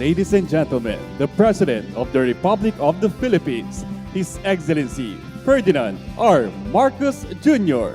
Ladies and gentlemen, the President of the Republic of the Philippines, His Excellency Ferdinand R. Marcos Jr.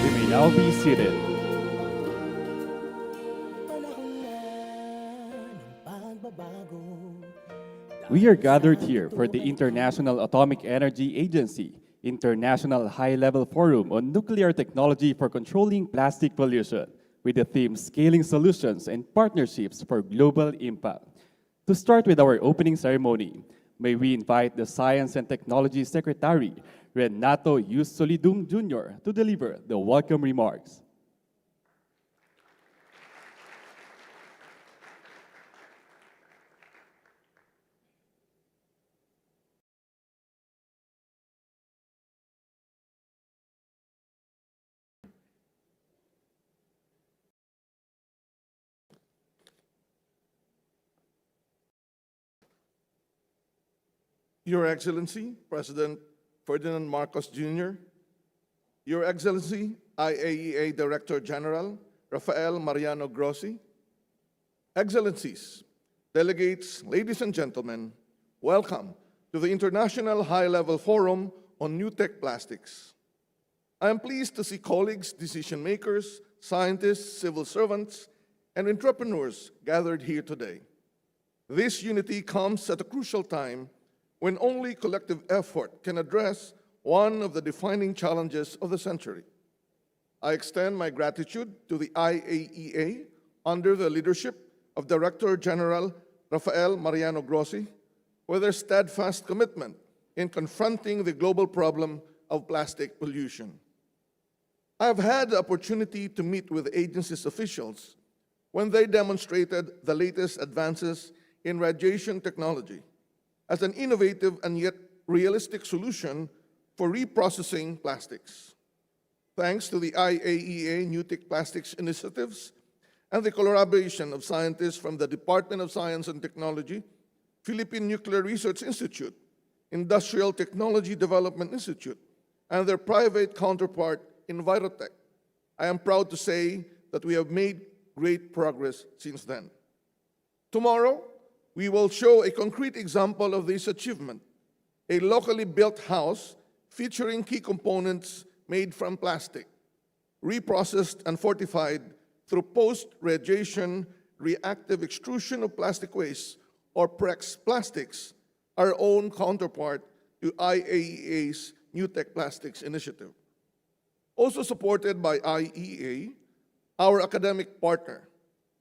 You may now be seated. We are gathered here for the International Atomic Energy Agency International High-Level Forum on Nuclear Technology for Controlling Plastic Pollution, with the theme Scaling Solutions and Partnerships for Global Impact. To start with our opening ceremony, may we invite the Science and Technology Secretary, Renato Yus Solidum Jr., to deliver the welcome remarks. Your Excellency, President Ferdinand Marcos Jr., Your Excellency, IAEA Director General Rafael Mariano Grossi, Excellencies, delegates, ladies and gentlemen, welcome to the International High-Level Forum on NUTEC Plastics. I am pleased to see colleagues, decision makers, scientists, civil servants, and entrepreneurs gathered here today. This unity comes at a crucial time when only collective effort can address one of the defining challenges of the century. I extend my gratitude to the IAEA under the leadership of Director General Rafael Mariano Grossi for their steadfast commitment in confronting the global problem of plastic pollution. I have had the opportunity to meet with the agency's officials when they demonstrated the latest advances in radiation technology as an innovative and yet realistic solution for reprocessing plastics. Thanks to the IAEA NUTEC Plastics initiatives and the collaboration of scientists from the Department of Science and Technology, Philippine Nuclear Research Institute, Industrial Technology Development Institute, and their private counterpart, Envirotech, I am proud to say that we have made great progress since then. Tomorrow, we will show a concrete example of this achievement, a locally built house featuring key components made from plastic, reprocessed and fortified through post-radiation reactive extrusion of plastic waste, or PREX Plastics, our own counterpart to IAEA's NUTEC Plastics initiative. Also supported by IAEA, our academic partner,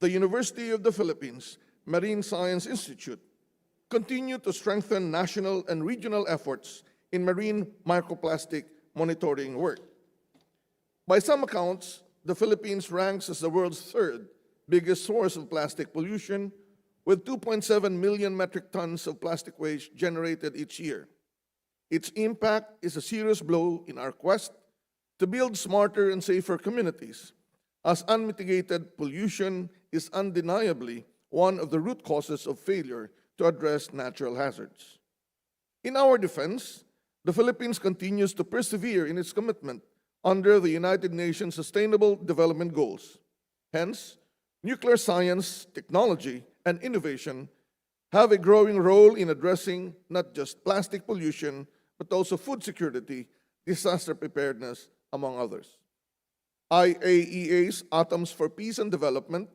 the University of the Philippines Marine Science Institute, continue to strengthen national and regional efforts in marine microplastic monitoring work. By some accounts, the Philippines ranks as the world's third biggest source of plastic pollution, with 2.7 million metric tons of plastic waste generated each year. Its impact is a serious blow in our quest to build smarter and safer communities, as unmitigated pollution is undeniably one of the root causes of failure to address natural hazards. In our defense, the Philippines continues to persevere in its commitment under the United Nations Sustainable Development Goals. Hence, nuclear science, technology, and innovation have a growing role in addressing not just plastic pollution, but also food security, disaster preparedness, among others. IAEA's Atoms for Peace and Development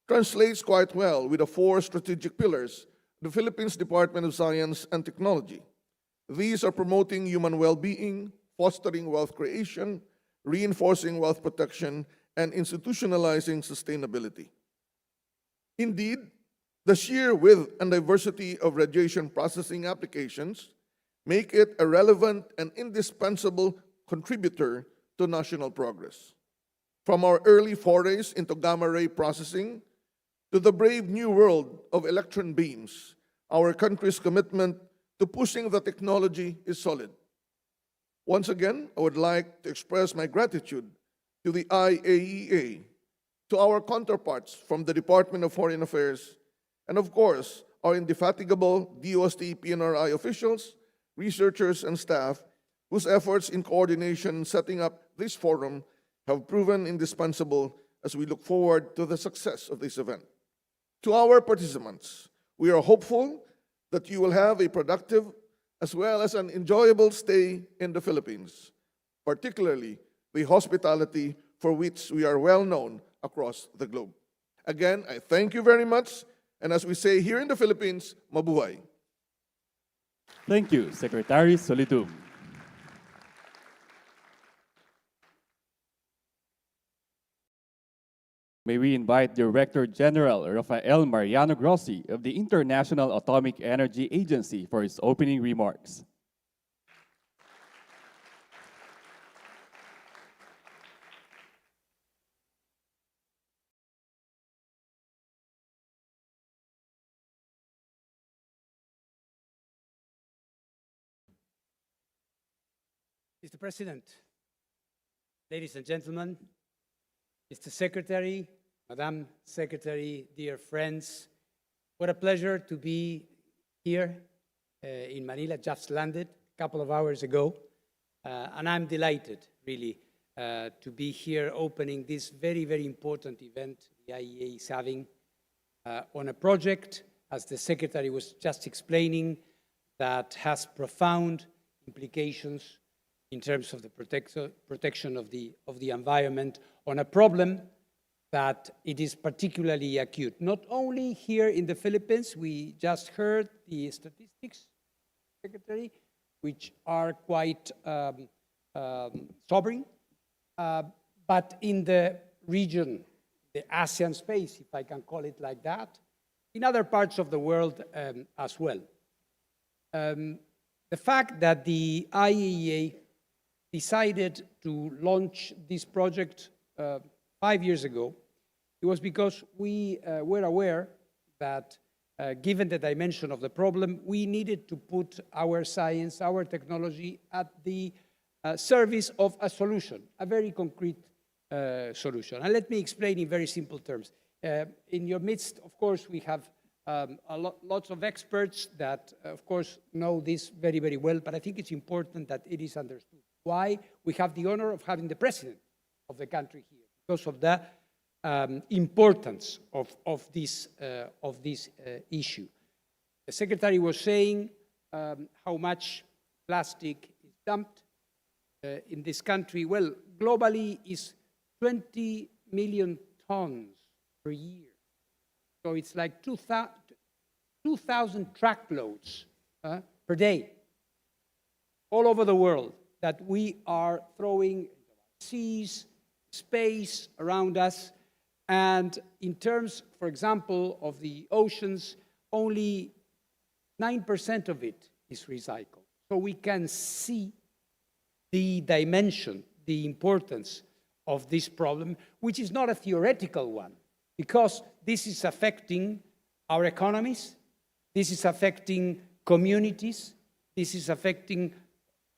translates quite well with the four strategic pillars of the Philippines Department of Science and Technology. These are promoting human well-being, fostering wealth creation, reinforcing wealth protection, and institutionalizing sustainability. Indeed, the sheer width and diversity of radiation processing applications make it a relevant and indispensable contributor to national progress. From our early forays into gamma-ray processing to the brave new world of electron beams, our country's commitment to pushing the technology is solid. Once again, I would like to express my gratitude to the IAEA, to our counterparts from the Department of Foreign Affairs, and of course, our indefatigable DOST-PNRI officials, researchers, and staff whose efforts in coordination in setting up this forum have proven indispensable as we look forward to the success of this event. To our participants, we are hopeful that you will have a productive as well as an enjoyable stay in the Philippines, particularly the hospitality for which we are well known across the globe. Again, I thank you very much, and as we say here in the Philippines, mabuhay. Thank you, Secretary Solitum. May we invite Director General Rafael Mariano Grossi of the International Atomic Energy Agency for his opening remarks. Mr. President, ladies and gentlemen, Mr. Secretary, Madam Secretary, dear friends, what a pleasure to be here in Manila, just landed a couple of hours ago. And I'm delighted, really, to be here opening this very, very important event the IAEA is having on a project, as the Secretary was just explaining, that has profound implications in terms of the protection of the environment, on a problem that it is particularly acute. Not only here in the Philippines, we just heard the statistics, Secretary, which are quite sobering, but in the region, the ASEAN space, if I can call it like that, in other parts of the world as well. The fact that the IAEA decided to launch this project 5 years ago, it was because we were aware that given the dimension of the problem, we needed to put our science, our technology at the service of a solution, a very concrete solution. And let me explain in very simple terms. In your midst, of course, we have lots of experts that, of course, know this very, very well, but I think it's important that it is understood. Why? We have the honor of having the president of the country here, because of the importance of this issue. The Secretary was saying how much plastic is dumped in this country. Well, globally is 20 million tons per year. So it's like 2,000 truckloads per day all over the world that we are throwing seas, space around us. And in terms, for example, of the oceans, only 9% of it is recycled. So we can see the dimension, the importance of this problem, which is not a theoretical one, because this is affecting our economies, this is affecting communities, this is affecting,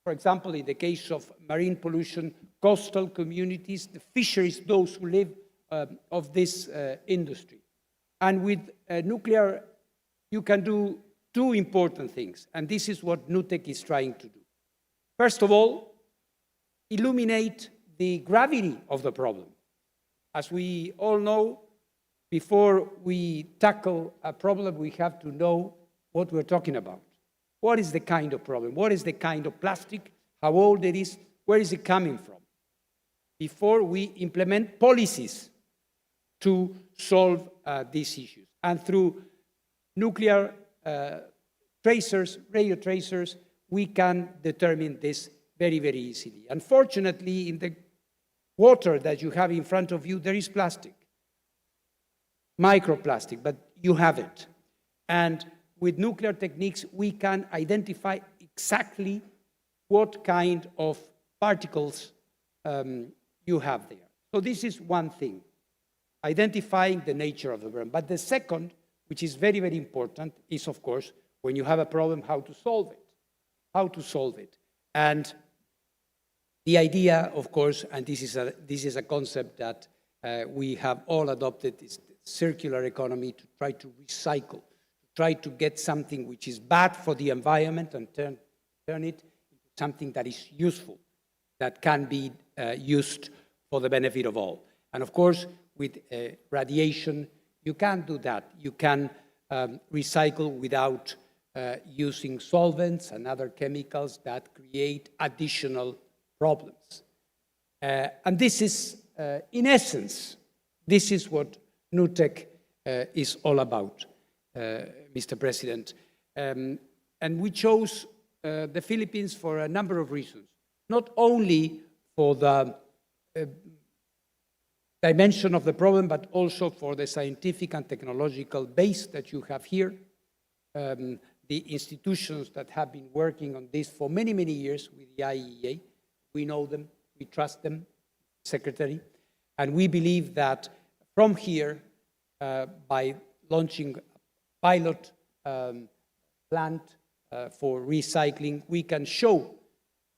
for example, in the case of marine pollution, coastal communities, the fisheries, those who live of this industry. And with nuclear, you can do two important things, and this is what NUTEC is trying to do. First of all, illuminate the gravity of the problem. As we all know, before we tackle a problem, we have to know what we're talking about. What is the kind of problem? What is the kind of plastic? How old it is? Where is it coming from? Before we implement policies to solve these issues. And through nuclear tracers, radio tracers, we can determine this very, very easily. Unfortunately, in the water that you have in front of you, there is plastic, microplastic, but you have it. And with nuclear techniques, we can identify exactly what kind of particles you have there. So this is one thing, identifying the nature of the problem. But the second, which is very, very important, is, of course, when you have a problem, how to solve it. How to solve it. And The idea, of course, and this is a concept that we have all adopted, is the circular economy, to try to recycle, try to get something which is bad for the environment and turn it into something that is useful, that can be used for the benefit of all. And of course, with radiation, you can't do that. You can recycle without using solvents and other chemicals that create additional problems. And this is, in essence, this is what NUTEC is all about, Mr. President. And we chose the Philippines for a number of reasons, not only for the dimension of the problem, but also for the scientific and technological base that you have here, the institutions that have been working on this for many, many years with the IAEA. We know them, we trust them, Secretary, and we believe that from here, by launching a pilot plant for recycling, we can show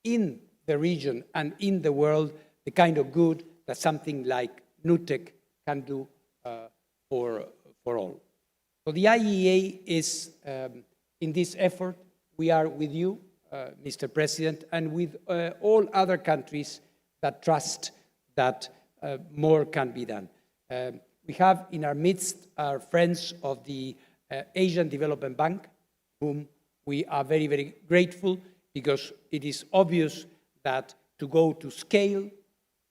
in the region and in the world the kind of good that something like NUTEC can do for all. So the IAEA is in this effort. We are with you, Mr. President, and with all other countries that trust that more can be done. We have in our midst our friends of the Asian Development Bank, whom we are very, very grateful, because it is obvious that to go to scale,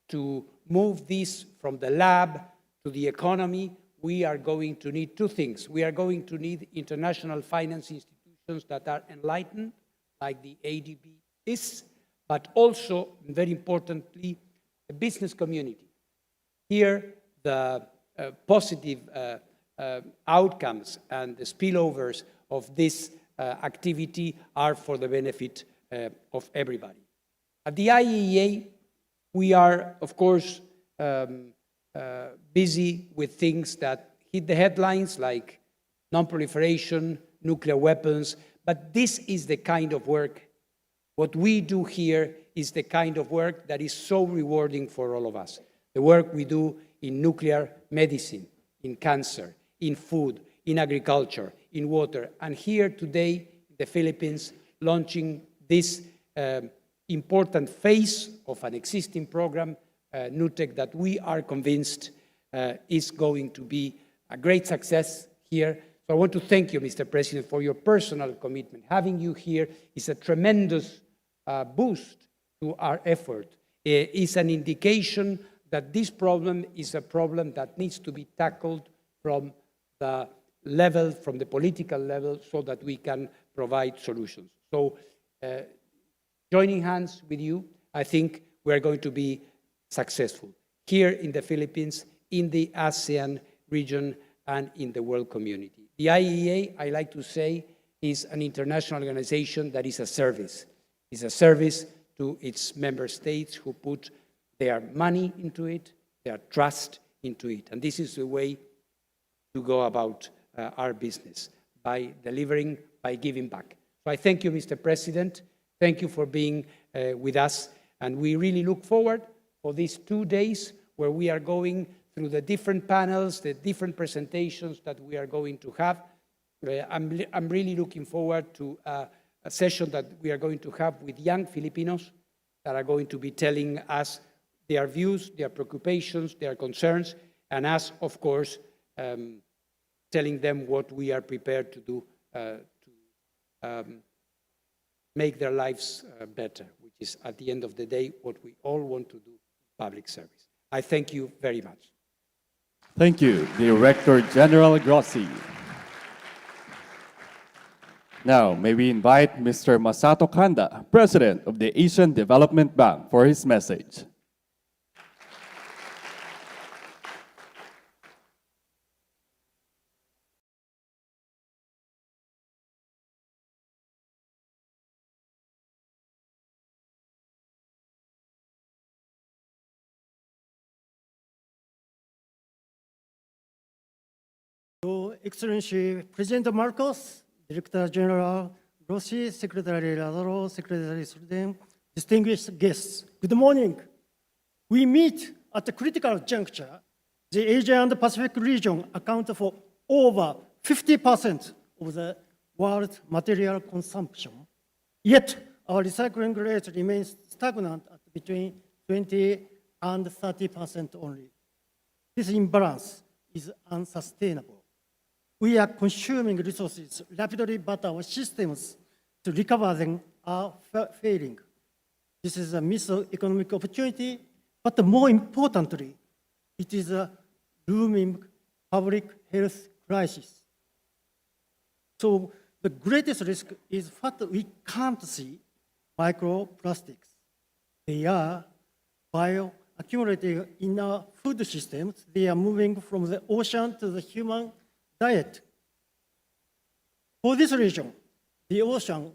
to move this from the lab to the economy, we are going to need two things. We are going to need international finance institutions that are enlightened, like the ADB is, but also, very importantly, the business community. Here, the positive outcomes and the spillovers of this activity are for the benefit of everybody. At the IAEA, we are, of course, busy with things that hit the headlines, like non-proliferation, nuclear weapons, but this is the kind of work, what we do here is the kind of work that is so rewarding for all of us. The work we do in nuclear medicine, in cancer, in food, in agriculture, in water, and here today, in the Philippines, launching this important phase of an existing program, NUTEC, that we are convinced is going to be a great success here. So I want to thank you, Mr. President, for your personal commitment. Having you here is a tremendous boost to our effort. It's an indication that this problem is a problem that needs to be tackled from the level, from the political level, so that we can provide solutions. So joining hands with you, I think we're going to be successful here in the Philippines, in the ASEAN region, and in the world community. The IAEA, I like to say, is an international organization that is a service. It's a service to its member states who put their money into it, their trust into it. And this is the way to go about our business, by delivering, by giving back. So I thank you, Mr. President. Thank you for being with us. And we really look forward for these 2 days where we are going through the different panels, the different presentations that we are going to have. I'm really looking forward to a session that we are going to have with young Filipinos that are going to be telling us their views, their preoccupations, their concerns, and us, of course, telling them what we are prepared to do to make their lives better, which is, at the end of the day, what we all want to do, public service. I thank you very much. Thank you, Director General Grossi. Now, may we invite Mr. Masato Kanda, President of the Asian Development Bank, for his message. Your Excellency President Marcos, Director General Rossi, Secretary Lazaro, Secretary Suden, distinguished guests, good morning. We meet at a critical juncture. The Asia and the Pacific region account for over 50% of the world's material consumption. Yet, our recycling rate remains stagnant at between 20 and 30% only. This imbalance is unsustainable. We are consuming resources rapidly, but our systems to recover them are failing. This is a missed economic opportunity, but more importantly, it is a looming public health crisis. So the greatest risk is what we can't see, microplastics. They are bioaccumulating in our food systems. They are moving from the ocean to the human diet. For this reason, the ocean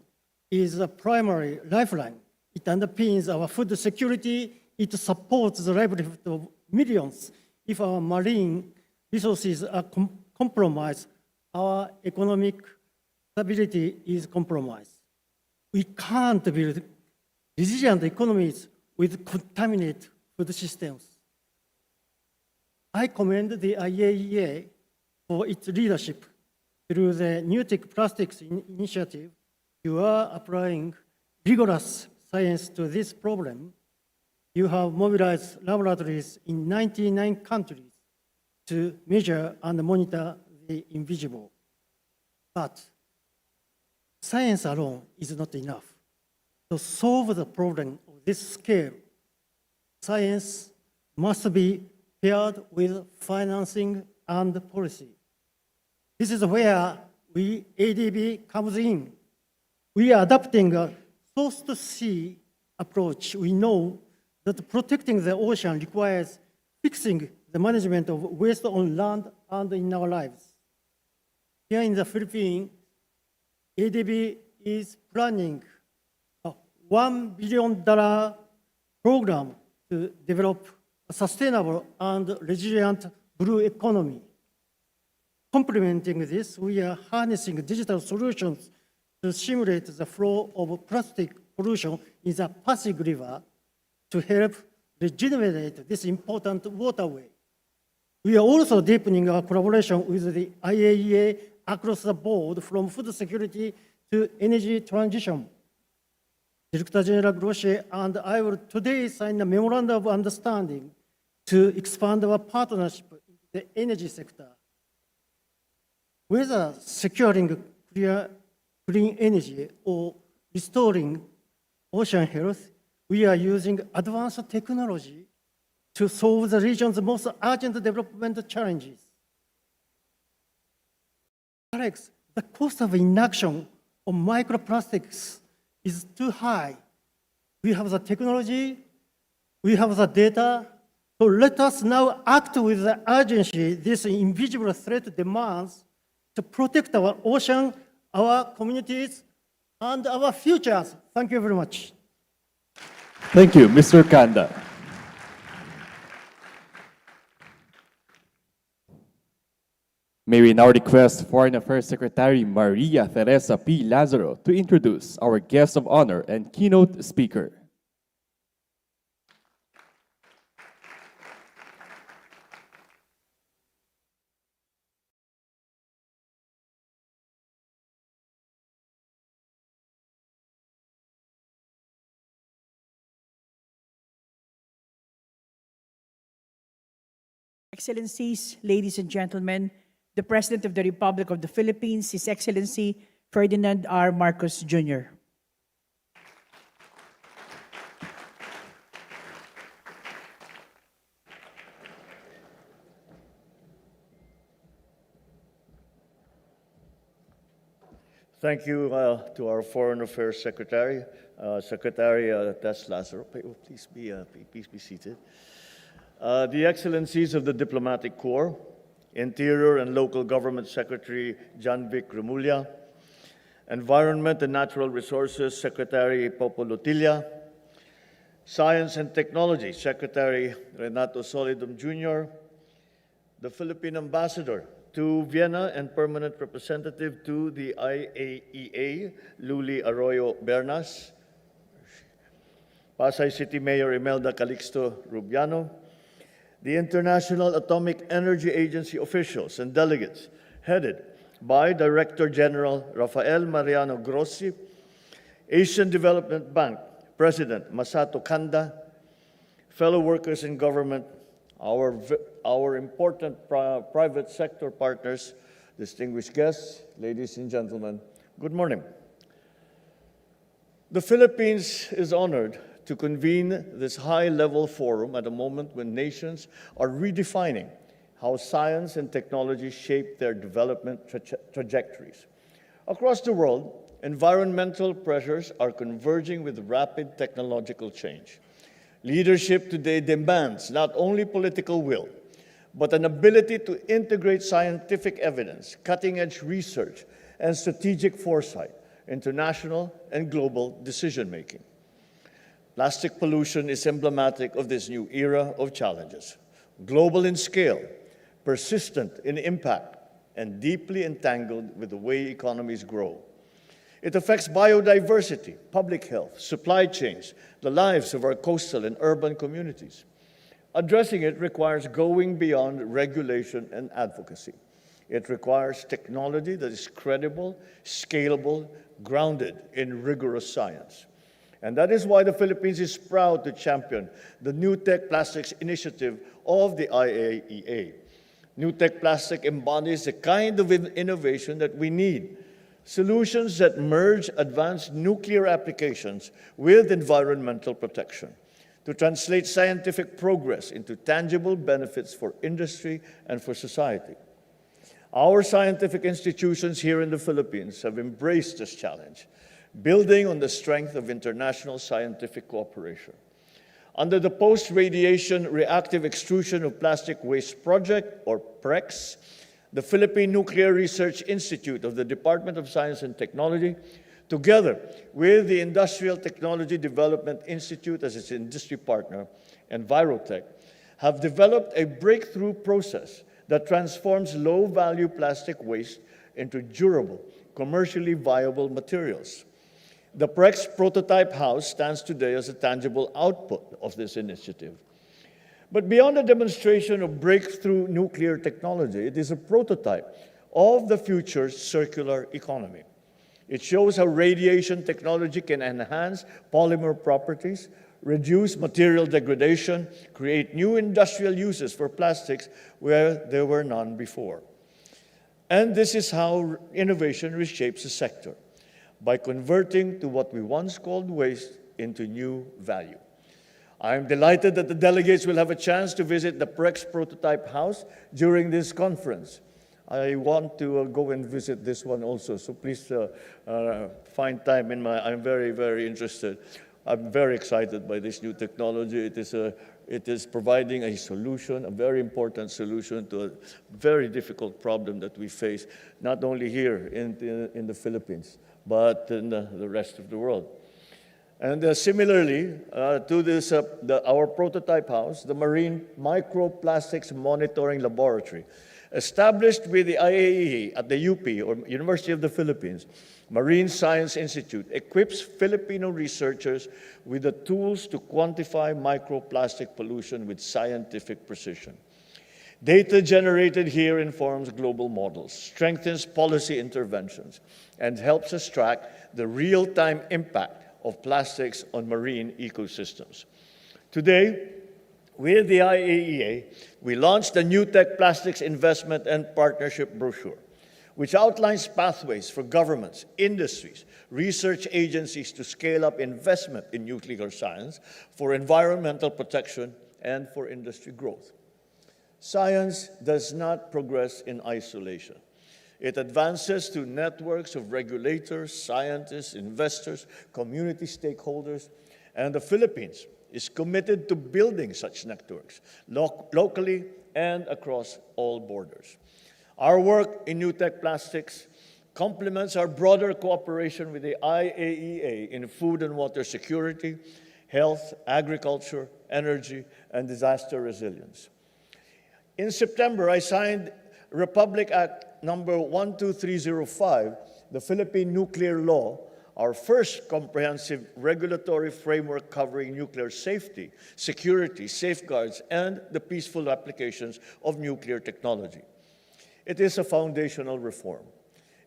is a primary lifeline. It underpins our food security. It supports the livelihood of millions. If our marine resources are compromised, our economic stability is compromised. We can't build resilient economies with contaminated food systems. I commend the IAEA for its leadership through the NUTEC Plastics initiative. You are applying rigorous science to this problem. You have mobilized laboratories in 99 countries to measure and monitor the invisible. But science alone is not enough. To solve the problem of this scale, science must be paired with financing and policy. This is where ADB comes in. We are adopting a source-to-sea approach. We know that protecting the ocean requires fixing the management of waste on land and in our lives. Here in the Philippines, ADB is planning a $1 billion program to develop a sustainable and resilient blue economy. Complementing this, we are harnessing digital solutions to simulate the flow of plastic pollution in the Pasay River to help regenerate this important waterway. We are also deepening our collaboration with the IAEA across the board, from food security to energy transition. Director General Grossi and I will today sign a memorandum of understanding to expand our partnership in the energy sector. Whether securing clean energy or restoring ocean health, we are using advanced technology to solve the region's most urgent development challenges. Alex, the cost of inaction on microplastics is too high. We have the technology, we have the data, so let us now act with the urgency this invisible threat demands to protect our ocean, our communities, and our futures. Thank you very much. Thank you, Mr. Kanda. May we now request Foreign Affairs Secretary Maria Teresa P. Lazaro to introduce our guest of honor and keynote speaker. Excellencies, ladies and gentlemen, the President of the Republic of the Philippines, His Excellency Ferdinand R. Marcos Jr. Thank you to our Foreign Affairs Secretary, Secretary Des Lazaro. Please be seated. The Excellencies of the Diplomatic Corps, Interior and Local Government Secretary Janvic Remulla, Environment and Natural Resources Secretary Popo Lotilla, Science and Technology Secretary Renato Solidum Jr., the Philippine Ambassador to Vienna and Permanent Representative to the IAEA, Luli Arroyo Bernas, Pasay City Mayor Imelda Calixto Rubiano, the International Atomic Energy Agency officials and delegates, headed by Director General Rafael Mariano Grossi, Asian Development Bank President Masato Kanda, fellow workers in government, our important private sector partners, distinguished guests, ladies and gentlemen, good morning. The Philippines is honored to convene this high-level forum at a moment when nations are redefining how science and technology shape their development trajectories. Across the world, environmental pressures are converging with rapid technological change. Leadership today demands not only political will, but an ability to integrate scientific evidence, cutting-edge research, and strategic foresight into national and global decision-making. Plastic pollution is emblematic of this new era of challenges, global in scale, persistent in impact, and deeply entangled with the way economies grow. It affects biodiversity, public health, supply chains, the lives of our coastal and urban communities. Addressing it requires going beyond regulation and advocacy. It requires technology that is credible, scalable, grounded in rigorous science. And that is why the Philippines is proud to champion the NUTEC Plastics initiative of the IAEA. NUTEC Plastic embodies the kind of innovation that we need, solutions that merge advanced nuclear applications with environmental protection to translate scientific progress into tangible benefits for industry and for society. Our scientific institutions here in the Philippines have embraced this challenge, building on the strength of international scientific cooperation. Under the Post-Radiation Reactive Extrusion of Plastic Waste Project, or PREX, the Philippine Nuclear Research Institute of the Department of Science and Technology, together with the Industrial Technology Development Institute as its industry partner, and Virotech, have developed a breakthrough process that transforms low-value plastic waste into durable, commercially viable materials. The PREX prototype house stands today as a tangible output of this initiative. But beyond the demonstration of breakthrough nuclear technology, it is a prototype of the future circular economy. It shows how radiation technology can enhance polymer properties, reduce material degradation, create new industrial uses for plastics where there were none before. And this is how innovation reshapes the sector, by converting to what we once called waste into new value. I am delighted that the delegates will have a chance to visit the PREX prototype house during this conference. I want to go and visit this one also, so please find time I'm very, very interested. I'm very excited by this new technology. It is providing a solution, a very important solution to a very difficult problem that we face, not only here in the Philippines, but in the rest of the world. And similarly to this, our prototype house, the Marine Microplastics Monitoring Laboratory, established with the IAEA at the UP, or University of the Philippines, Marine Science Institute, equips Filipino researchers with the tools to quantify microplastic pollution with scientific precision. Data generated here informs global models, strengthens policy interventions, and helps us track the real-time impact of plastics on marine ecosystems. Today, with the IAEA, we launched the NUTEC Plastics Investment and Partnership Brochure, which outlines pathways for governments, industries, research agencies to scale up investment in nuclear science for environmental protection and for industry growth. Science does not progress in isolation. It advances through networks of regulators, scientists, investors, community stakeholders, and the Philippines is committed to building such networks locally and across all borders. Our work in NUTEC Plastics complements our broader cooperation with the IAEA in food and water security, health, agriculture, energy, and disaster resilience. In September, I signed Republic Act number 12305, the Philippine Nuclear Law, our first comprehensive regulatory framework covering nuclear safety, security, safeguards, and the peaceful applications of nuclear technology. It is a foundational reform.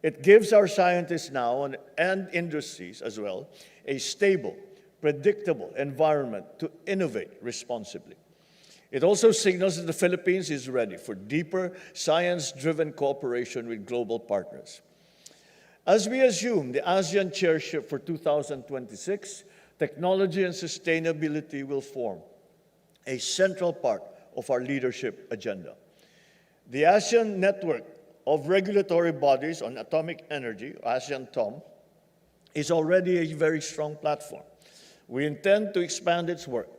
It gives our scientists now and industries as well a stable, predictable environment to innovate responsibly. It also signals that the Philippines is ready for deeper science-driven cooperation with global partners. As we assume the ASEAN chairship for 2026, technology and sustainability will form a central part of our leadership agenda. The ASEAN Network of Regulatory Bodies on Atomic Energy, ASEAN-TOM, is already a very strong platform. We intend to expand its work,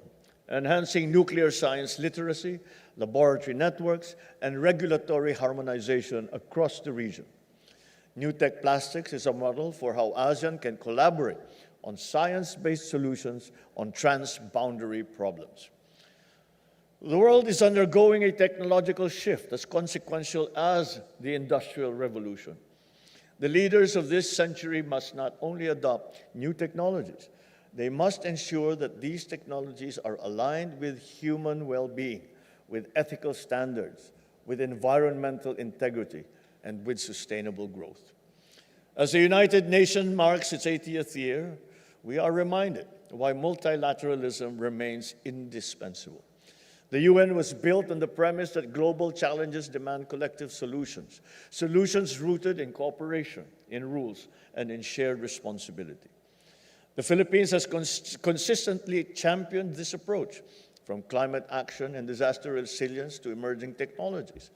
enhancing nuclear science literacy, laboratory networks, and regulatory harmonization across the region. NUTEC Plastics is a model for how ASEAN can collaborate on science-based solutions on transboundary problems. The world is undergoing a technological shift as consequential as the Industrial Revolution. The leaders of this century must not only adopt new technologies, they must ensure that these technologies are aligned with human well-being, with ethical standards, with environmental integrity, and with sustainable growth. As the United Nations marks its 80th year, we are reminded why multilateralism remains indispensable. The UN was built on the premise that global challenges demand collective solutions, solutions rooted in cooperation, in rules, and in shared responsibility. The Philippines has consistently championed this approach, from climate action and disaster resilience to emerging technologies.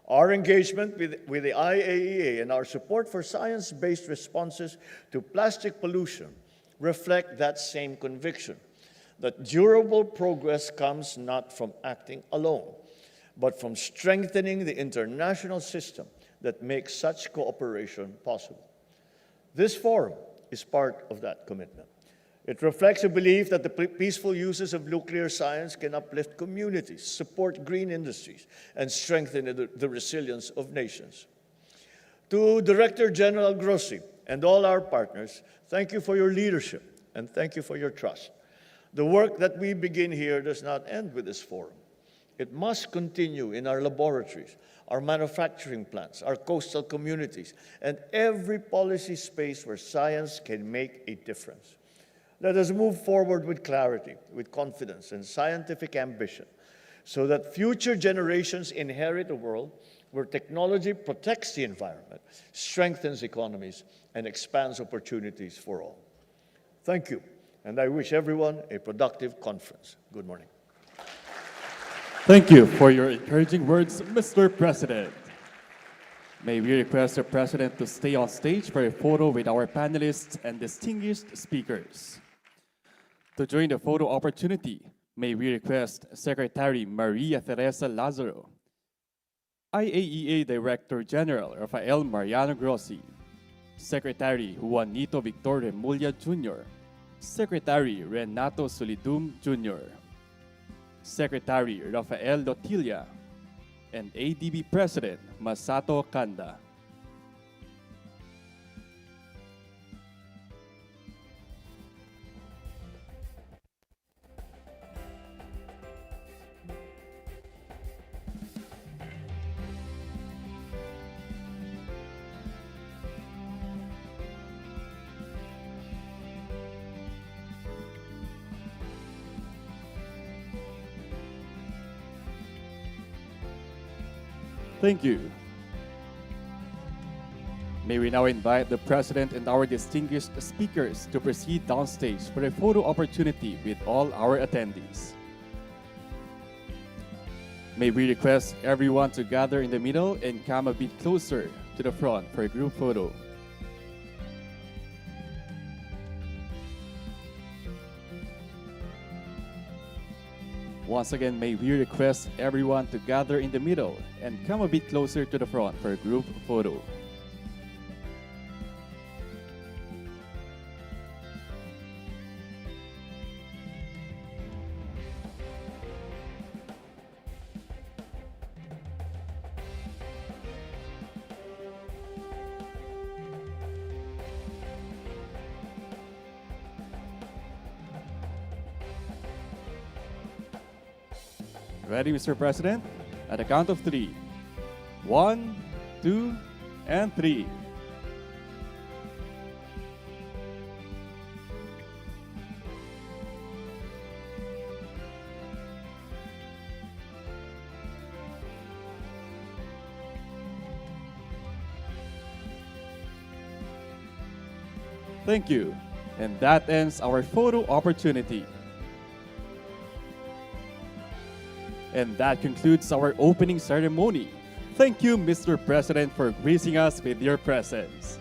Our engagement with the IAEA and our support for science-based responses to plastic pollution reflect that same conviction, that durable progress comes not from acting alone, but from strengthening the international system that makes such cooperation possible. This forum is part of that commitment. It reflects a belief that the peaceful uses of nuclear science can uplift communities, support green industries, and strengthen the resilience of nations. To Director General Grossi and all our partners, thank you for your leadership and thank you for your trust. The work that we begin here does not end with this forum. It must continue in our laboratories, our manufacturing plants, our coastal communities, and every policy space where science can make a difference. Let us move forward with clarity, with confidence, and scientific ambition, so that future generations inherit a world where technology protects the environment, strengthens economies, and expands opportunities for all. Thank you, and I wish everyone a productive conference. Good morning. Thank you for your encouraging words, Mr. President. May we request the President to stay on stage for a photo with our panelists and distinguished speakers. To join the photo opportunity, may we request Secretary Maria Teresa Lazaro, IAEA Director General Rafael Mariano Grossi, Secretary Juanito Victor Remulla Jr., Secretary Renato Solidum Jr., Secretary Rafael Lotilla, and ADB President Masato Kanda. Thank you. May we now invite the President and our distinguished speakers to proceed downstage for a photo opportunity with all our attendees. May we request everyone to gather in the middle and come a bit closer to the front for a group photo. Once again, may we request everyone to gather in the middle and come a bit closer to the front for a group photo. Ready, Mr. President? At the count of 3. 1, 2, and 3. Thank you. And that ends our photo opportunity. And that concludes our opening ceremony. Thank you, Mr. President, for gracing us with your presence.